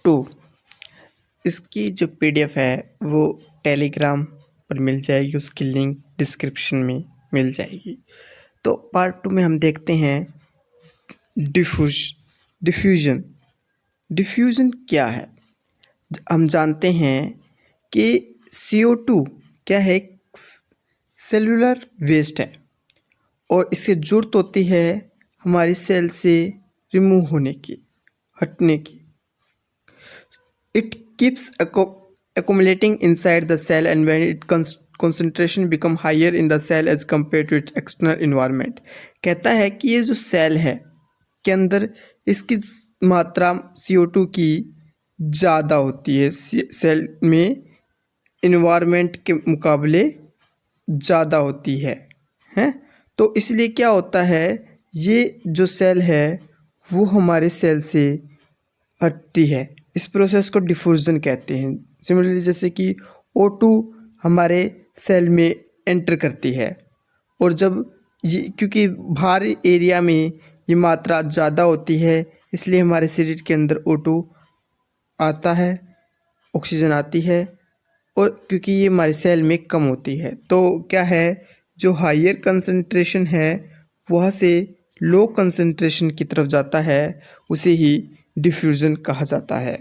2 इसकी जो पीडीएफ है वो टेलीग्राम पर मिल जाएगी, उसकी लिंक डिस्क्रिप्शन में मिल जाएगी। तो पार्ट 2 में हम देखते हैं डिफ्यूजन। डिफ्यूजन क्या है? हम जानते हैं कि CO2 क्या है, सेलुलर वेस्ट है और इससे ज़रूरत होती है हमारी सेल से रिमूव होने की, हटने की। It keeps accumulating inside the cell, and when its concentration become higher in the cell as compared to its external environment, कहता है कि ये जो सेल है के अंदर इसकी मात्रा CO2 की ज़्यादा होती है, सेल में इन्वायरमेंट के मुकाबले ज़्यादा होती है, हैं? तो इसलिए क्या होता है, ये जो सेल है वो हमारे सेल से हटती है। इस प्रोसेस को डिफ्यूजन कहते हैं। सिमिलरली जैसे कि O2 हमारे सेल में एंटर करती है और जब ये, क्योंकि बाहरी एरिया में ये मात्रा ज़्यादा होती है, इसलिए हमारे शरीर के अंदर O2 आता है, ऑक्सीजन आती है, और क्योंकि ये हमारे सेल में कम होती है तो क्या है, जो हायर कंसंट्रेशन है वहाँ से लो कंसंट्रेशन की तरफ जाता है, उसे ही डिफ्यूज़न कहा जाता है।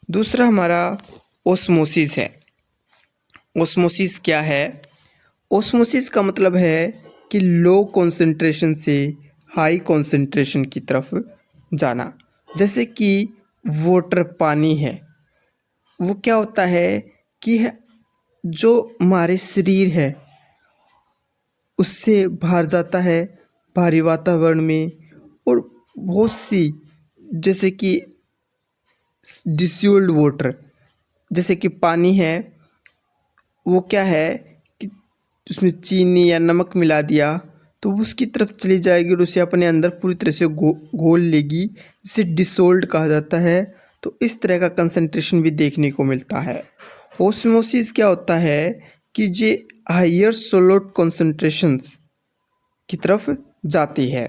दूसरा हमारा ओस्मोसिस है। ओस्मोसिस क्या है? ओस्मोसिस का मतलब है कि लो कंसंट्रेशन से हाई कंसंट्रेशन की तरफ जाना। जैसे कि वाटर, पानी है, वो क्या होता है कि जो हमारे शरीर है उससे बाहर जाता है बाहरी वातावरण में, और बहुत सी जैसे कि डिस्टिल्ड वाटर, जैसे कि पानी है, वो क्या है कि उसमें चीनी या नमक मिला दिया तो वो उसकी तरफ चली जाएगी और उसे अपने अंदर पूरी तरह से घोल लेगी, जिसे डिसोल्ड कहा जाता है। तो इस तरह का कंसंट्रेशन भी देखने को मिलता है। ओस्मोसिस क्या होता है कि ये हायर सोलुट कंसंट्रेशंस की तरफ जाती है।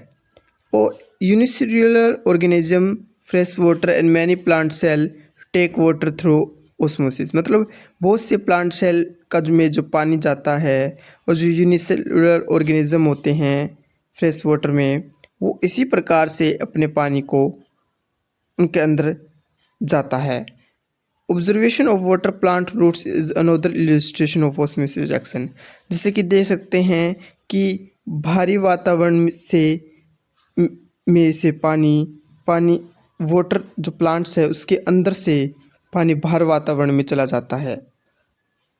और unicellular organism, fresh water and many plant cell take water through osmosis, मतलब बहुत से प्लांट सेल का में जो पानी जाता है और जो यूनिसेल्युलर ऑर्गेनिज्म होते हैं फ्रेश वाटर में, वो इसी प्रकार से अपने पानी को उनके अंदर जाता है। Observation of water plant roots is another illustration of osmosis reaction. जैसे कि देख सकते हैं कि भारी वातावरण से में से पानी वाटर जो प्लांट्स है उसके अंदर से पानी बाहर वातावरण में चला जाता है।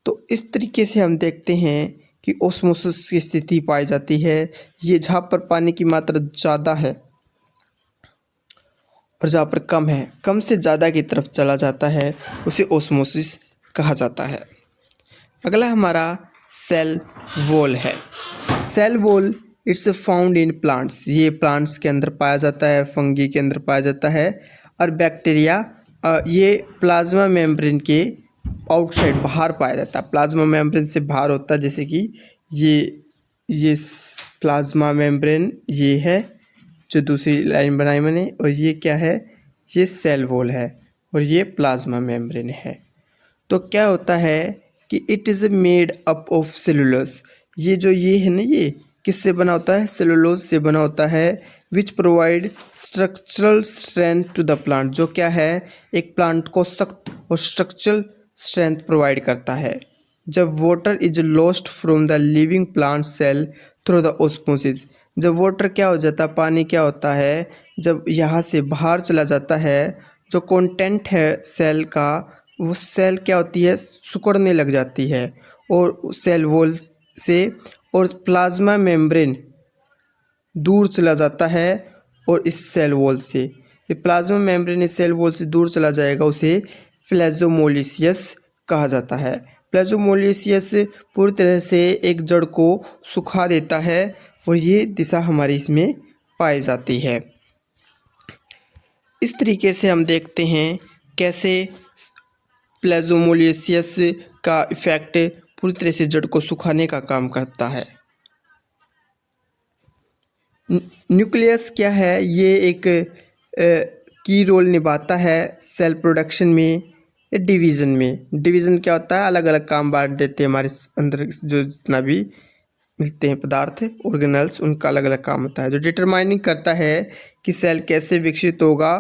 तो इस तरीके से हम देखते हैं कि ओस्मोसिस की स्थिति पाई जाती है। ये जहाँ पर पानी की मात्रा ज़्यादा है और जहाँ पर कम है, कम से ज़्यादा की तरफ चला जाता है, उसे ओस्मोसिस कहा जाता है। अगला हमारा सेल वॉल है। Cell wall it's found in plants, ये प्लांट्स के अंदर पाया जाता है, फंगी के अंदर पाया जाता है, और बैक्टीरिया ये प्लाज्मा मेम्ब्रेन के आउटसाइड, बाहर पाया जाता है। प्लाज्मा मेम्ब्रेन से बाहर होता है, जैसे कि ये प्लाज्मा मेम्ब्रेन ये है जो दूसरी लाइन बनाई मैंने, और ये क्या है, ये सेल वॉल है और ये प्लाज्मा मेम्ब्रेन है। तो क्या होता है कि it is made up of cellulose, ये जो ये है ना, ये किससे बना होता है? सेलुलोज से बना होता है। Which provide structural strength to the plant, जो क्या है, एक प्लांट को सख्त और स्ट्रक्चरल स्ट्रेंथ प्रोवाइड करता है। जब water is lost from the living plant cell through the osmosis, जब वाटर क्या हो जाता है, पानी क्या होता है, जब यहाँ से बाहर चला जाता है, जो कंटेंट है सेल का, वो सेल क्या होती है, सिकुड़ने लग जाती है और सेल वॉल से, और प्लाज्मा मेम्ब्रेन दूर चला जाता है। और इस सेल वॉल से, ये प्लाज्मा मेम्ब्रेन इस सेल वॉल से दूर चला जाएगा, उसे प्लाज्मोलिसियस कहा जाता है। प्लाज्मोलिसियस पूरी तरह से एक जड़ को सुखा देता है और ये दिशा हमारी इसमें पाई जाती है। इस तरीके से हम देखते हैं कैसे प्लाज्मोलिसियस का इफ़ेक्ट पूरी तरह से जड़ को सुखाने का काम करता है। न्यूक्लियस क्या है, ये एक की रोल निभाता है सेल प्रोडक्शन में या डिवीज़न में। डिवीज़न क्या होता है, अलग अलग काम बांट देते हैं हमारे अंदर जो जितना भी मिलते हैं पदार्थ ऑर्गेनल्स, उनका अलग अलग काम होता है। जो डिटरमाइनिंग करता है कि सेल कैसे विकसित होगा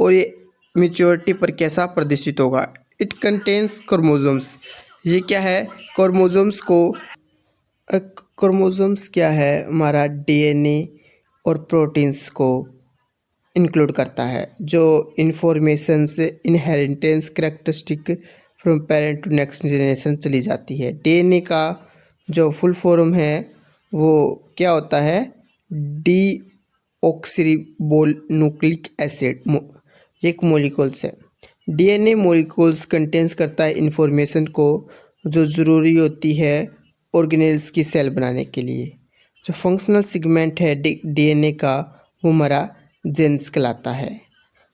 और ये मैच्योरिटी पर कैसा प्रदर्शित होगा। It contains chromosomes. ये क्या है, क्रोमोसोम्स को क्रोमोसोम्स क्या है, हमारा डीएनए और प्रोटीन्स को इंक्लूड करता है, जो informations inheritance characteristic from parent to next generation चली जाती है। डीएनए का जो फुल फॉर्म है वो क्या होता है, डी ऑक्सीरिबोल न्यूक्लिक एसिड, एक मॉलिक्यूल्स है। डीएनए मॉलिक्यूल्स कंटेंस करता है इंफॉर्मेशन को जो ज़रूरी होती है ऑर्गेनेल्स की सेल बनाने के लिए। जो फंक्शनल सेगमेंट है डीएनए का वो हमारा जेन्स कहलाता है।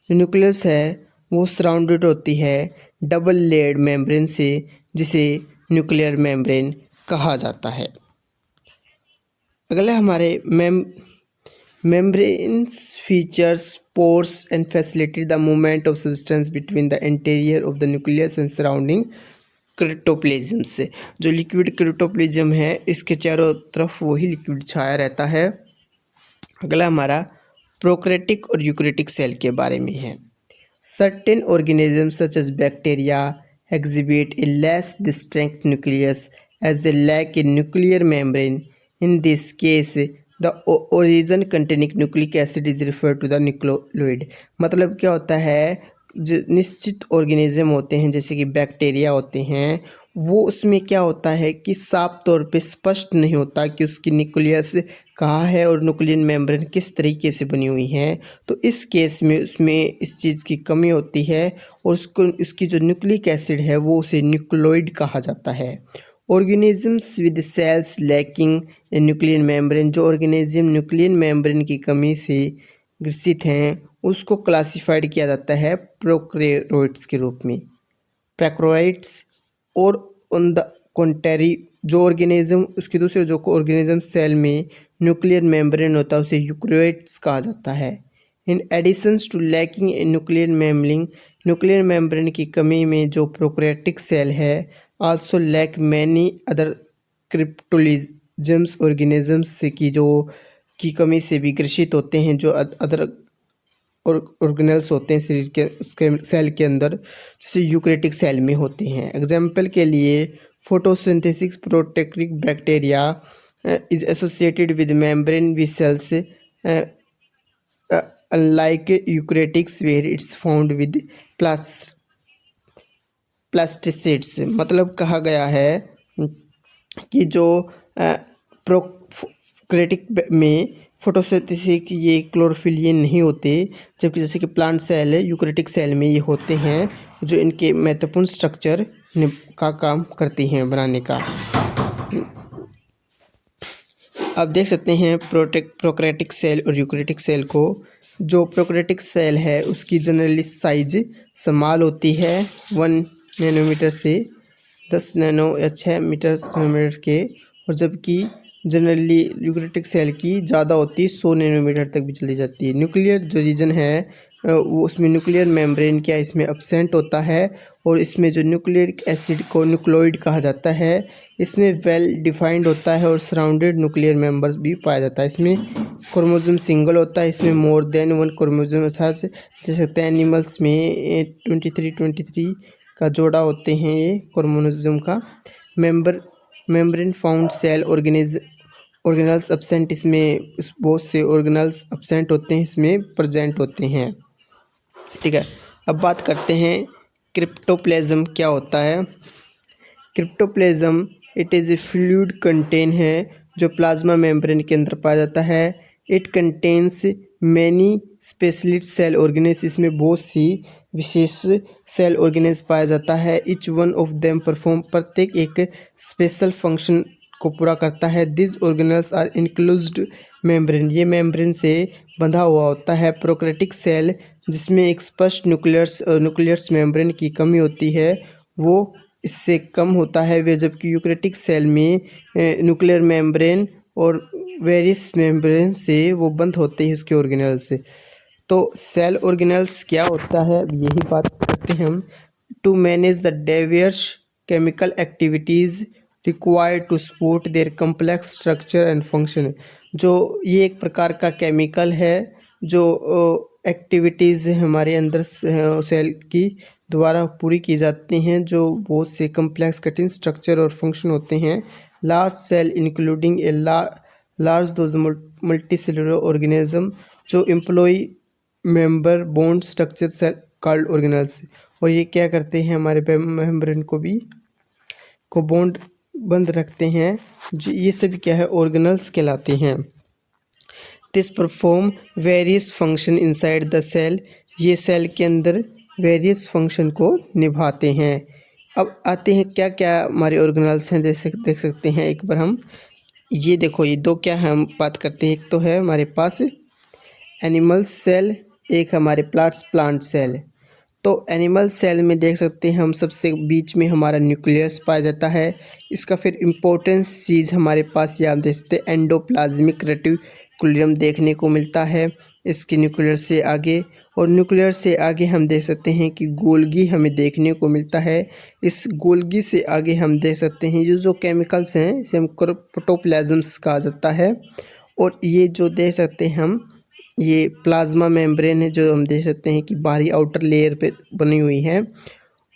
जो न्यूक्लियस है वो सराउंडेड होती है डबल लेयर्ड मेम्ब्रेन से, जिसे न्यूक्लियर मेम्ब्रेन कहा जाता है। अगला हमारे membranes features pores and facilitate the movement of substance between the interior of the nucleus and surrounding क्रिप्टोप्लेज्म से। जो लिक्विड क्रिप्टोप्लेज्म है इसके चारों तरफ वही लिक्विड छाया रहता है। अगला हमारा प्रोकैरियोटिक और यूकैरियोटिक सेल के बारे में है। Certain organisms such as bacteria exhibit a less distinct nucleus as they lack a nuclear membrane. In this case, the origin containing nucleic acid is referred to the nucleoid. मतलब क्या होता है, जो निश्चित ऑर्गेनिज्म होते हैं जैसे कि बैक्टीरिया होते हैं, वो उसमें क्या होता है कि साफ तौर पे स्पष्ट नहीं होता कि उसकी न्यूक्लियस कहाँ है और न्यूक्लियर मेम्ब्रेन किस तरीके से बनी हुई हैं। तो इस केस में उसमें इस चीज़ की कमी होती है और उसकी जो न्यूक्लिक एसिड है वो उसे न्यूक्लियोइड कहा जाता है। Organisms with cells lacking a nuclear membrane, जो ऑर्गेनिज्म न्यूक्लियर मेम्ब्रेन की कमी से ग्रसित हैं उसको क्लासिफाइड किया जाता है प्रोकैरियोट्स के रूप में, प्रोकैरियोट्स। और ऑन द कॉन्ट्री, जो ऑर्गेनिज्म उसके दूसरे जो ऑर्गेनिज्म सेल में न्यूक्लियर मेम्ब्रेन होता है उसे यूकैरियोट्स कहा जाता है। In additions to lacking a nuclear membrane, nuclear membrane की कमी में जो प्रोकैरियोटिक सेल है also lack many other cryptoplasms organisms की कमी से भी ग्रसित होते हैं, जो अदर और ऑर्गेनल्स होते हैं शरीर के उसके सेल के अंदर, जैसे यूकैरियोटिक सेल में होते हैं। एग्जाम्पल के लिए photosynthesis prokaryotic bacteria is associated with membrane with cells unlike eukaryotics where it's found with plastids. मतलब कहा गया है कि जो प्रोकैरियोटिक में फोटोसिंथेसिस ये क्लोरोफिल ये नहीं होते, जबकि जैसे कि प्लांट सेल है यूकैरियोटिक सेल में ये होते हैं, जो इनके महत्वपूर्ण स्ट्रक्चर का काम करती हैं बनाने का। अब देख सकते हैं प्रोकैरियोटिक सेल और यूकैरियोटिक सेल को। जो प्रोकैरियोटिक सेल है उसकी जनरली साइज स्मॉल होती है 1 नैनोमीटर से 10 नैनो या 6 मीटर नैनोमीटर के, और जबकि जनरली यूकैरियोटिक सेल की ज़्यादा होती है 100 नैनोमीटर तक भी चली जाती है। न्यूक्लियर जो रीजन है वो उसमें न्यूक्लियर मेम्ब्रेन क्या इसमें अब्सेंट होता है, और इसमें जो न्यूक्लिक एसिड को न्यूक्लियोइड कहा जाता है, इसमें वेल डिफाइंड होता है और सराउंडेड न्यूक्लियर मेम्बर्स भी पाया जाता है। इसमें क्रोमोसोम सिंगल होता है, इसमें मोर देन 1 क्रोमोसोम जैसे सकते हैं एनिमल्स में 23 का जोड़ा होते हैं ये क्रोमोसोम का। Membrane found cell organelles absent, इसमें बहुत से ऑर्गेनल्स अब्सेंट होते हैं, इसमें प्रेजेंट होते हैं। ठीक है, अब बात करते हैं क्रिप्टोप्लेज्म क्या होता है। Cryptoplasm it is a fluid content है जो प्लाज्मा मेम्ब्रेन के अंदर पाया जाता है। It contains many specialist cell organelles, इसमें बहुत सी विशेष सेल ऑर्गेनेल्स पाया जाता है। Each one of them perform, प्रत्येक एक स्पेशल फंक्शन को पूरा करता है। This organelles are enclosed membrane, ये मेम्ब्रेन से बंधा हुआ होता है। प्रोकैरियोटिक सेल जिसमें एक स्पष्ट न्यूक्लियस मेम्ब्रेन की कमी होती है वो इससे कम होता है वे, जबकि यूकैरियोटिक सेल में न्यूक्लियर मेम्ब्रेन और वेरियस मेम्ब्रेन से वो बंद होते हैं उसके ऑर्गेनल से। तो सेल ऑर्गेनेल्स क्या होता है, अब यही बात करते हैं हम। To manage the diverse chemical activities required to support their complex structure and function. जो ये एक प्रकार का केमिकल है जो एक्टिविटीज़ हमारे अंदर सेल की द्वारा पूरी की जाती हैं, जो बहुत से कम्प्लेक्स कठिन स्ट्रक्चर और फंक्शन होते हैं। Large cell including a large those multi cellular organism जो employ member bond structure cell called organelles. और ये क्या करते हैं, हमारे मेम्ब्रेन को बॉन्ड बंद रखते हैं, जो ये सभी क्या है, ऑर्गेनेल्स कहलाते हैं। This perform various function inside the cell. ये सेल के अंदर वेरियस फंक्शन को निभाते हैं। अब आते हैं क्या क्या हमारे ऑर्गेनेल्स हैं, जैसे देख सकते हैं एक बार हम। ये देखो, ये दो क्या है, हम बात करते हैं। एक तो है हमारे पास एनिमल सेल, एक हमारे प्लांट सेल। तो एनिमल सेल में देख सकते हैं हम, सबसे बीच में हमारा न्यूक्लियस पाया जाता है। इसका फिर इम्पोर्टेंस चीज़ हमारे पास ये आप देख सकते हैं, एंडोप्लाज्मिक रेटिकुलम देखने को मिलता है इसके न्यूक्लियस से आगे। और न्यूक्लियस से आगे हम देख सकते हैं कि गोल्गी हमें देखने को मिलता है। इस गोल्गी से आगे हम देख सकते हैं ये जो केमिकल्स हैं इसे हम प्रोटोप्लाज्म्स कहा जाता है। और ये जो देख सकते हैं हम, ये प्लाज्मा मेम्ब्रेन है जो हम देख सकते हैं कि बाहरी आउटर लेयर पे बनी हुई है।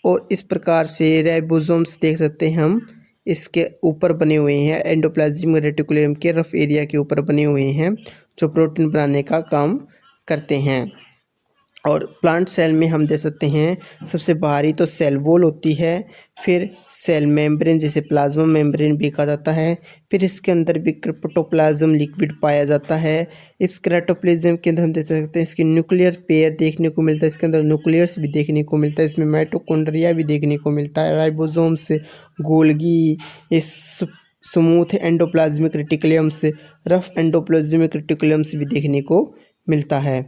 और इस प्रकार से राइबोसोम्स देख सकते हैं हम, इसके ऊपर बने हुए हैं, एंडोप्लाज्मिक रेटिकुलम के रफ एरिया के ऊपर बने हुए हैं, जो प्रोटीन बनाने का काम करते हैं। और प्लांट सेल में हम देख सकते हैं सबसे बाहरी तो सेल वॉल होती है, फिर सेल मेम्ब्रेन जिसे प्लाज्मा मेम्ब्रेन भी कहा जाता है, फिर इसके अंदर भी प्रोटोप्लाज्म लिक्विड पाया जाता है। इस क्रेटोप्लाज्म के अंदर हम देख सकते हैं इसकी न्यूक्लियर पेयर देखने को मिलता है, इसके अंदर न्यूक्लियस भी देखने को मिलता है, इसमें माइटोकॉन्ड्रिया भी देखने को मिलता है, राइबोसोम्स, गोल्गी, इस smooth endoplasmic reticulums, rough endoplasmic reticulums भी देखने को मिलता है।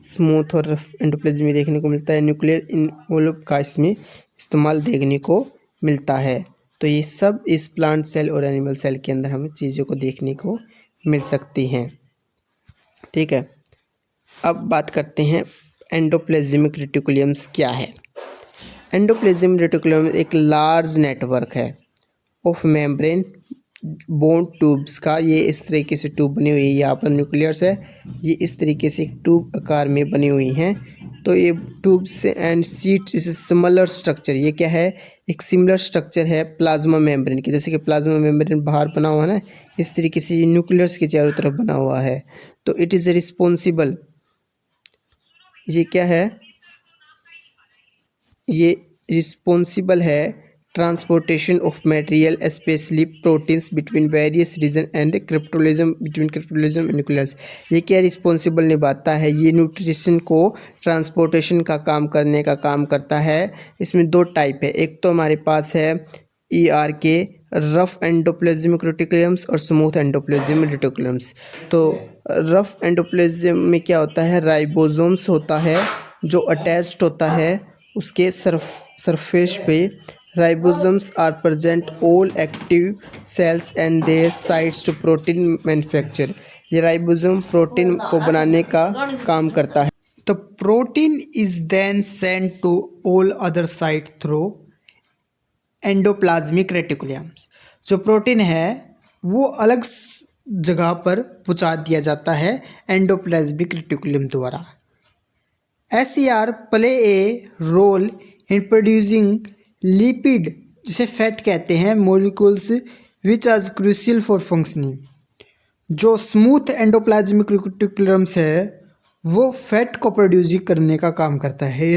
स्मूथ और रफ एंडोप्लाज्म में देखने को मिलता है। न्यूक्लियर इन्वॉल्व का इसमें इस्तेमाल देखने को मिलता है। तो ये सब इस प्लांट सेल और एनिमल सेल के अंदर हमें चीज़ों को देखने को मिल सकती हैं। ठीक है, अब बात करते हैं एंडोप्लाज्मिक रेटिकुलम्स क्या है। एंडोप्लाज्मिक रेटिकुलम एक लार्ज नेटवर्क है ऑफ मेम्ब्रेन बोन ट्यूब्स का। ये इस तरीके से ट्यूब बनी हुई है, यहाँ पर न्यूक्लियस है, ये इस तरीके से एक ट्यूब आकार में बनी हुई हैं। तो ये ट्यूब्स एंड सीट्स इस सिमिलर स्ट्रक्चर, ये क्या है, एक सिमिलर स्ट्रक्चर है प्लाज्मा मेम्ब्रेन की। जैसे कि प्लाज्मा मेम्ब्रेन बाहर बना हुआ है ना, इस तरीके से ये न्यूक्लियस के चारों तरफ बना हुआ है। तो इट इज़ रिस्पॉन्सिबल, ये क्या है, ये रिस्पॉन्सिबल है transportation of material specially proteins between various region and cryptolism between cryptolism and nucleus. ये क्या रिस्पॉन्सिबल निभाता है, ये न्यूट्रिशन को ट्रांसपोर्टेशन का काम करने का काम करता है। इसमें दो टाइप है, एक तो हमारे पास है ERK रफ एंडोप्लाज्मिक रेटिकुलम्स और स्मूथ एंडोप्लाज्मिक रेटिकुलम्स। तो रफ एंडोप्लाज्म में क्या होता है, राइबोसोम्स होता है जो अटैच्ड होता है उसके सरफेस पे। Ribosomes are present all active cells and their sites to protein manufacture. ये राइबोसोम प्रोटीन को बनाने का काम करता है। The protein is then sent to all other site through endoplasmic reticulums. जो प्रोटीन है वो अलग जगह पर पहुंचा दिया जाता है एंडोप्लाज्मिक रेटिकुलम द्वारा। SCR play a role in producing lipid, जिसे फैट कहते हैं, molecules which are crucial for functioning. जो स्मूथ एंडोप्लाज्मिक रेटिकुलम्स है वो फैट को प्रोड्यूस करने का काम करता है।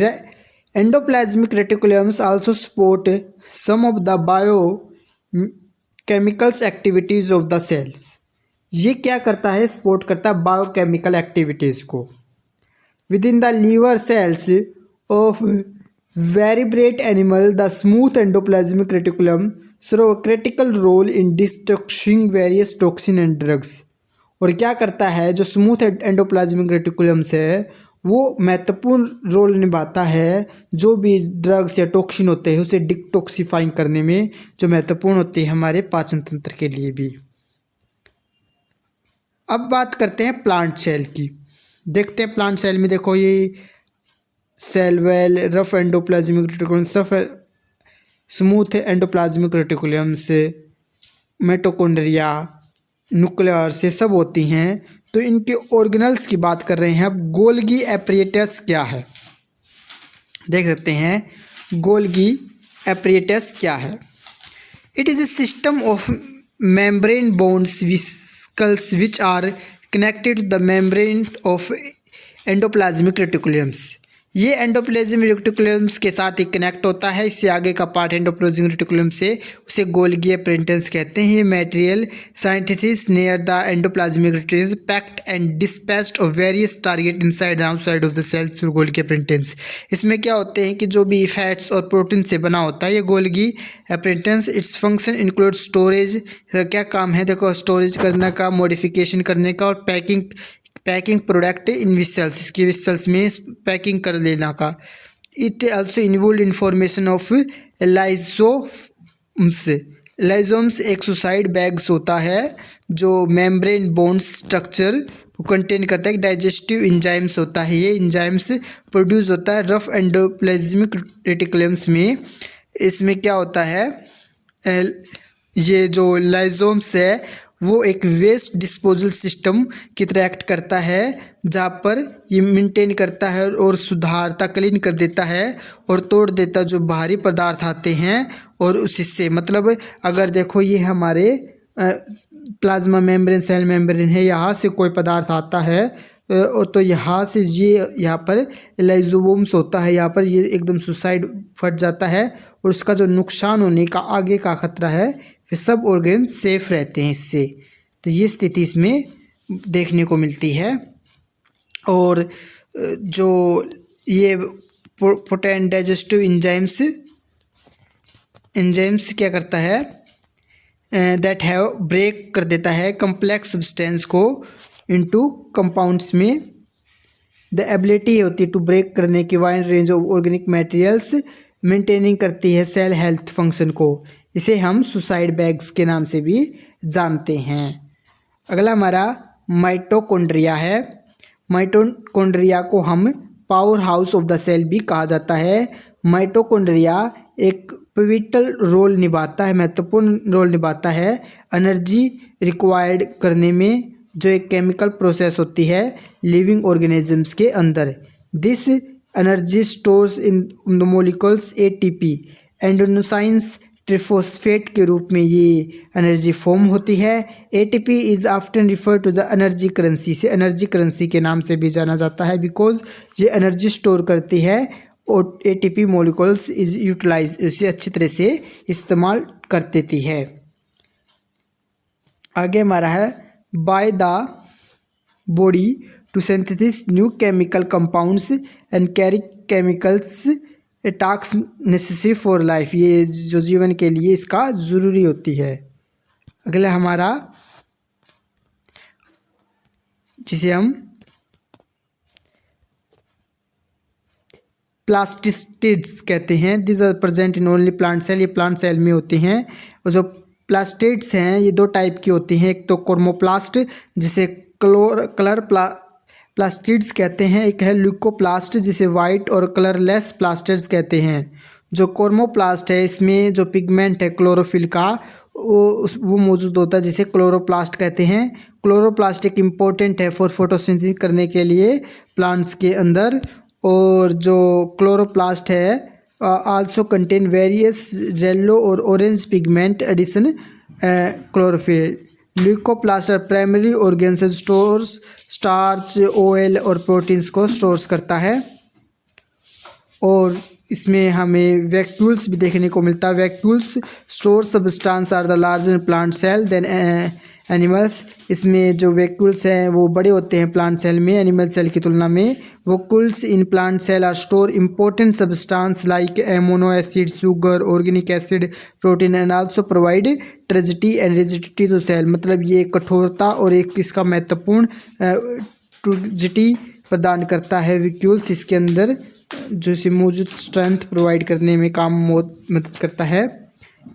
Endoplasmic reticulums also support some of the bio chemicals activities of the cells. ये क्या करता है, सपोर्ट करता है बायोकेमिकल एक्टिविटीज़ को। Within the liver cells of vertebrate animal, the smooth endoplasmic reticulum serve a critical role in detoxifying various toxin and drugs। और क्या करता है, जो स्मूथ एंडोप्लाज्मिक रेटिकुलम्स है वो महत्वपूर्ण रोल निभाता है जो भी ड्रग्स या टॉक्सिन होते हैं उसे डिटॉक्सिफाइंग करने में, जो महत्वपूर्ण होते हैं हमारे पाचन तंत्र के लिए भी। अब बात करते हैं प्लांट सेल की। देखते हैं प्लांट सेल में, देखो ये cell well, rough endoplasmic reticulum, smooth endoplasmic reticulum से, मिटोकॉन्ड्रिया, न्यूक्लियस, ये सब होती हैं। तो इनके ऑर्गेनल्स की बात कर रहे हैं। अब गोल्गी एपरेटस क्या है, देख सकते हैं गोल्गी एपरेटस क्या है। It is a system of membrane bones vesicles which are connected to the membrane of endoplasmic reticulums. ये एंडोप्लाज्मिक रेटिकुलम्स के साथ ही कनेक्ट होता है। इससे आगे का पार्ट एंडोप्लाज्मिक रेटिकुलम से, उसे गोल्गी एपरेटस कहते हैं। ये material scientist near the endoplasmic reticulum packed and dispatched of various target inside and outside of the cells through Golgi apparatus. इसमें क्या होते हैं कि जो भी फैट्स और प्रोटीन से बना होता है ये Golgi apparatus. Its function include storage, क्या काम है देखो, स्टोरेज करने का, मॉडिफिकेशन करने का, और पैकिंग प्रोडक्ट इन विसल्स, इसकी विसल्स में पैकिंग कर लेना का। It also involve information of लाइजोम्स। लाइजोम्स एक सुसाइड बैग्स होता है जो मेम्ब्रेन बोन्स स्ट्रक्चर को कंटेन करता है। डाइजेस्टिव इंजाइम्स होता है, ये इंजाइम्स प्रोड्यूस होता है रफ एंडोप्लाज्मिक रेटिकुलम्स में। इसमें क्या होता है, ये जो लाइजोम्स है वो एक वेस्ट डिस्पोजल सिस्टम की तरह एक्ट करता है, जहाँ पर ये मेंटेन करता है और सुधारता, क्लीन कर देता है और तोड़ देता जो बाहरी पदार्थ आते हैं। और उस हिस्से मतलब अगर देखो ये हमारे प्लाज्मा मेम्ब्रेन, सेल मेम्ब्रेन है, यहाँ से कोई पदार्थ आता है और तो यहाँ से ये यहाँ पर लाइजोसोम्स होता है, यहाँ पर ये एकदम सुसाइड फट जाता है और उसका जो नुकसान होने का आगे का खतरा है फिर सब ऑर्गन सेफ रहते हैं इससे। तो ये स्थिति इसमें देखने को मिलती है। और जो ये पोटेंट डाइजेस्टिव एंजाइम्स क्या करता है, दैट हैव ब्रेक कर देता है कम्प्लेक्स सब्सटेंस को इनटू कंपाउंड्स में। द एबिलिटी होती है टू ब्रेक करने की wide range of organic materials, maintaining करती है सेल हेल्थ फंक्शन को। इसे हम सुसाइड बैग्स के नाम से भी जानते हैं। अगला हमारा माइटोकॉन्ड्रिया है। माइटोकॉन्ड्रिया को हम power house of the cell भी कहा जाता है। माइटोकॉन्ड्रिया एक पिवटल रोल निभाता है, महत्वपूर्ण रोल निभाता है एनर्जी रिक्वायर्ड करने में, जो एक केमिकल प्रोसेस होती है लिविंग ऑर्गेनिजम्स के अंदर। This energy stores in the molecules ATP, एंडोसाइंस ट्रिफोस्फेट के रूप में ये एनर्जी फॉर्म होती है। ATP is often refer to the energy currency, से एनर्जी करेंसी के नाम से भी जाना जाता है, बिकॉज ये एनर्जी स्टोर करती है और एटीपी मॉलिक्यूल्स इज यूटिलाइज, इसे अच्छी तरह से इस्तेमाल कर देती है। आगे हमारा है by the body to synthesis new chemical compounds and carry chemicals task necessary for life, ये जो जीवन के लिए इसका ज़रूरी होती है। अगला हमारा जिसे हम प्लास्टिड्स कहते हैं, this are present in only plant cell, ये प्लांट सेल में होते हैं। और जो प्लास्टिड्स हैं ये दो टाइप की होती हैं, एक तो क्रोमोप्लास्ट जिसे कलर प्लास्टिड्स कहते हैं, एक है ल्यूकोप्लास्ट जिसे वाइट और कलरलेस प्लास्टिड्स कहते हैं। जो क्रोमोप्लास्ट है इसमें जो पिगमेंट है क्लोरोफिल का वो मौजूद होता है जिसे क्लोरोप्लास्ट कहते हैं। क्लोरोप्लास्ट एक इम्पोर्टेंट है फॉर फोटोसिंथेसिस करने के लिए प्लांट्स के अंदर। और जो क्लोरोप्लास्ट है आल्सो कंटेन वेरियस येलो और orange pigment addition chlorophyll. Leucoplast primary organ से स्टोर्स स्टार्च, ऑयल और प्रोटीन्स को स्टोर्स करता है। और इसमें हमें वैक्यूल्स भी देखने को मिलता है। Vacuoles store substance are the larger plant cell than animals. इसमें जो वैक्यूल्स हैं वो बड़े होते हैं प्लांट सेल में एनिमल सेल की तुलना में। Vacuoles in plant cell are store important substance like amino acid, sugar, organic acid, protein and also provide turgidity and rigidity to cell. मतलब ये कठोरता और एक इसका महत्वपूर्ण ट्रिजिडिटी प्रदान करता है वैक्यूल्स इसके अंदर, जो इसे मौजूद स्ट्रेंथ प्रोवाइड करने में काम मदद करता है।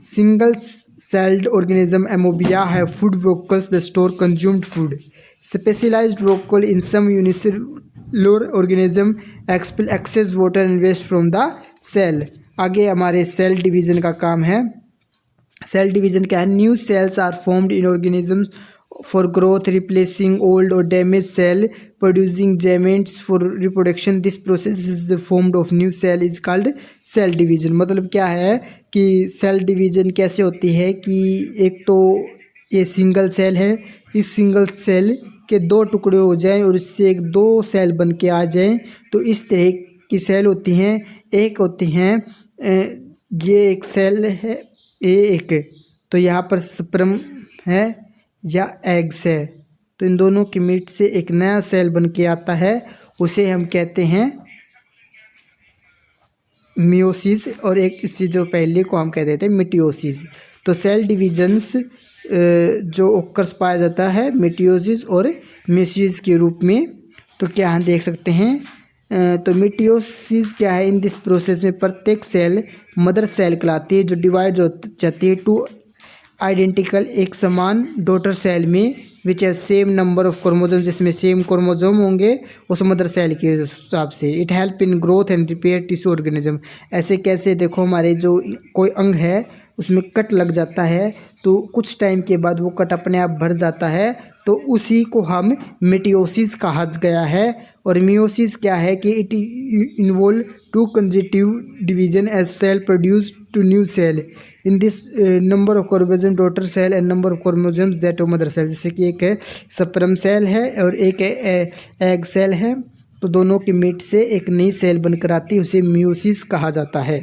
सिंगल सेल्ड ऑर्गेनिज्म एमोबिया है food vocals the store consumed food. Specialized vocal in some unicellular organism expel excess water and waste from the cell. आगे हमारे सेल डिवीजन का काम है। सेल डिवीजन क्या है? New cells are formed in organisms for growth, replacing old और damage cell, producing gametes for reproduction. This process is the formed of new cell is called cell division. मतलब क्या है कि सेल डिवीजन कैसे होती है कि एक तो ये सिंगल सेल है, इस सिंगल सेल के दो टुकड़े हो जाएं और इससे एक दो सेल बन के आ जाएं, तो इस तरह की सेल होती हैं। एक होती हैं ये एक सेल है, ये एक, तो यहाँ पर स्पर्म है या एग्स है, तो इन दोनों की मीट से एक नया सेल बन के आता है, उसे हम कहते हैं मियोसिस, और एक इससे जो पहले को हम कहते थे मिटोसिस। तो सेल डिविजन्स जो ओकर्स पाया जाता है मिटोसिस और मियोसिस के रूप में। तो क्या हम देख सकते हैं, तो मिटोसिस क्या है? इन दिस प्रोसेस में प्रत्येक सेल मदर सेल कहलाती है, जो डिवाइड हो जाती है टू आइडेंटिकल एक समान डॉटर सेल में, विच है सेम नंबर ऑफ क्रोमोजोम, जिसमें सेम क्रोमोजोम होंगे उस मदर सेल के हिसाब से। It help in growth and repair tissue organism. ऐसे कैसे? देखो हमारे जो कोई अंग है उसमें कट लग जाता है, तो कुछ टाइम के बाद वो कट अपने आप भर जाता है, तो उसी को हम मिटोसिस कहा गया है। और मियोसिस क्या है कि it involve two consecutive division as cell produce two new cell in this number of chromosome daughter cell and number of chromosomes that of mother cell. जैसे कि एक है स्पर्म सेल है और एक है एग सेल है, तो दोनों की मीट से एक नई सेल बनकर आती है, उसे मियोसिस कहा जाता है।